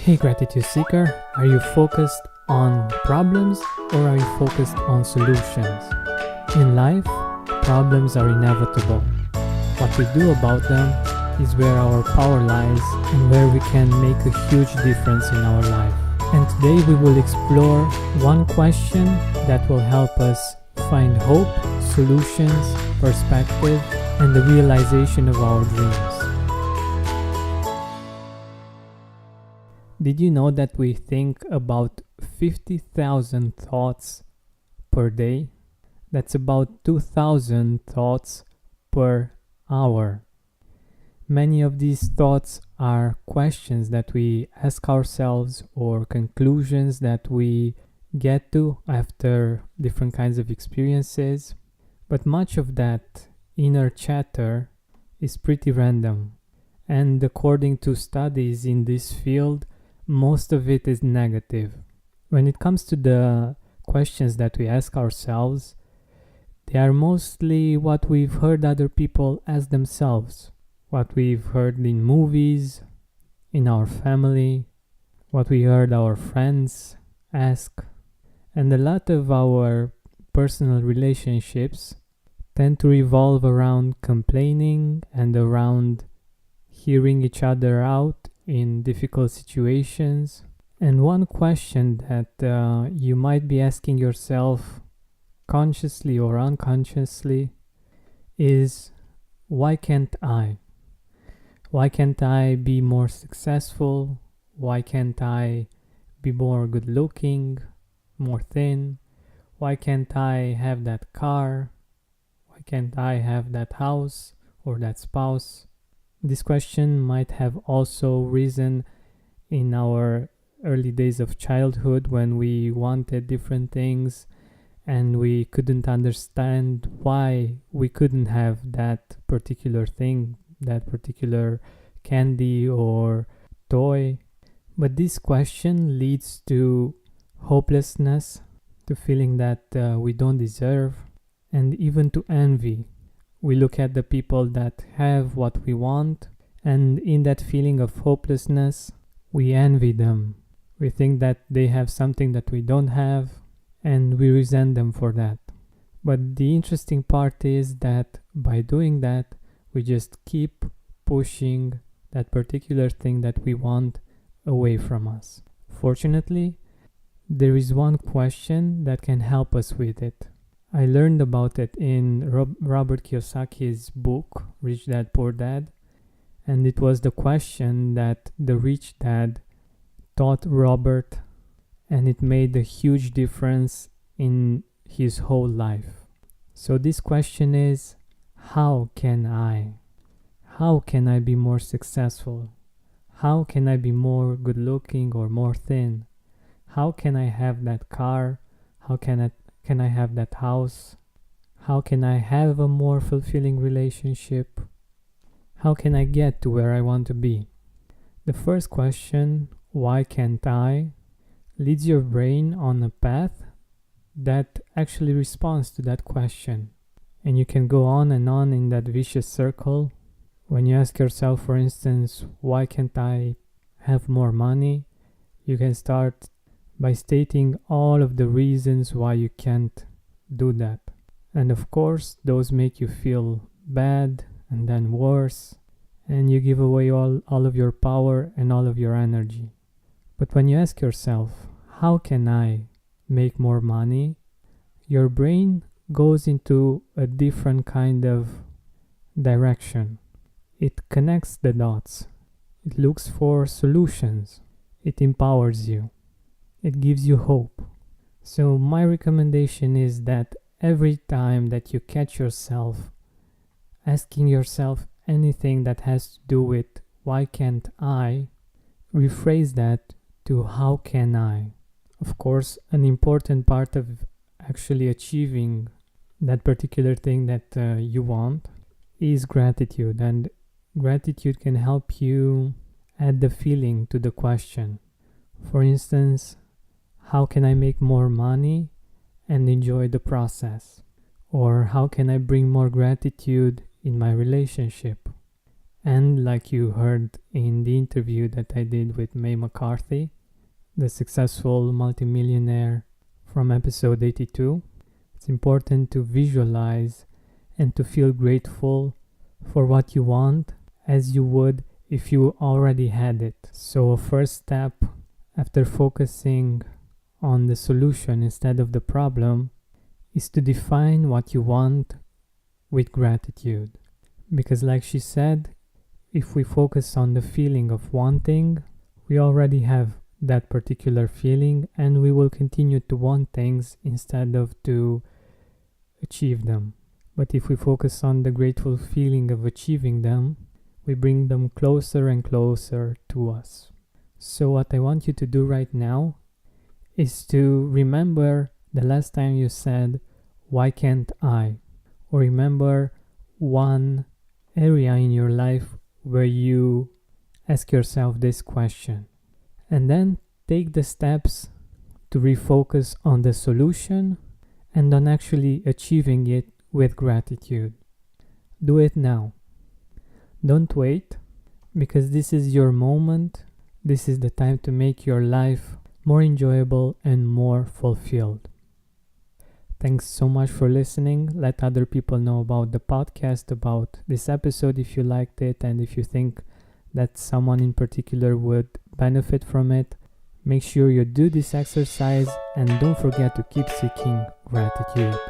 Hey Gratitude Seeker, are you focused on problems or are you focused on solutions? In life, problems are inevitable. What we do about them is where our power lies and where we can make a huge difference in our life. And today we will explore one question that will help us find hope, solutions, perspective, and the realization of our dreams. Did you know that we think about 50,000 thoughts per day? That's about 2,000 thoughts per hour. Many of these thoughts are questions that we ask ourselves or conclusions that we get to after different kinds of experiences. But much of that inner chatter is pretty random. And according to studies in this field, most of it is negative. When it comes to the questions that we ask ourselves, they are mostly what we've heard other people ask themselves, what we've heard in movies, in our family, what we heard our friends ask. And a lot of our personal relationships tend to revolve around complaining and around hearing each other out in difficult situations. And one question that you might be asking yourself consciously or unconsciously is, why can't I? Why can't I be more successful? Why can't I be more good looking, more thin? Why can't I have that car? Why can't I have that house or that spouse? This question might have also risen in our early days of childhood when we wanted different things and we couldn't understand why we couldn't have that particular thing, that particular candy or toy. But this question leads to hopelessness, to feeling that we don't deserve, and even to envy. We look at the people that have what we want, and in that feeling of hopelessness, we envy them. We think that they have something that we don't have, and we resent them for that. But the interesting part is that by doing that, we just keep pushing that particular thing that we want away from us. Fortunately, there is one question that can help us with it. I learned about it in Robert Kiyosaki's book, Rich Dad, Poor Dad. And it was the question that the rich dad taught Robert, and it made a huge difference in his whole life. So this question is, how can I? How can I be more successful? How can I be more good looking or more thin? How can I have that car? How can I have that house? How can I have a more fulfilling relationship? How can I get to where I want to be? The first question, why can't I, leads your brain on a path that actually responds to that question. And you can go on and on in that vicious circle. When you ask yourself, for instance, why can't I have more money? You can start by stating all of the reasons why you can't do that. And of course, those make you feel bad and then worse, and you give away all of your power and all of your energy. But when you ask yourself, how can I make more money? Your brain goes into a different kind of direction. It connects the dots. It looks for solutions. It empowers you. It gives you hope. So my recommendation is that every time that you catch yourself asking yourself anything that has to do with why can't I, rephrase that to how can I. Of course, an important part of actually achieving that particular thing that you want is gratitude, and gratitude can help you add the feeling to the question. For instance, how can I make more money and enjoy the process? Or how can I bring more gratitude in my relationship? And like you heard in the interview that I did with May McCarthy, the successful multimillionaire from episode 82, it's important to visualize and to feel grateful for what you want as you would if you already had it. So a first step after focusing on the solution instead of the problem is to define what you want with gratitude. Because like she said, if we focus on the feeling of wanting, we already have that particular feeling and we will continue to want things instead of to achieve them. But if we focus on the grateful feeling of achieving them, we bring them closer and closer to us. So what I want you to do right now is to remember the last time you said, "Why can't I?" Or remember one area in your life where you ask yourself this question. And then take the steps to refocus on the solution and on actually achieving it with gratitude. Do it now. Don't wait, because this is your moment. This is the time to make your life more enjoyable and more fulfilled. Thanks so much for listening. Let other people know about the podcast, about this episode if you liked it, and if you think that someone in particular would benefit from it. Make sure you do this exercise and don't forget to keep seeking gratitude.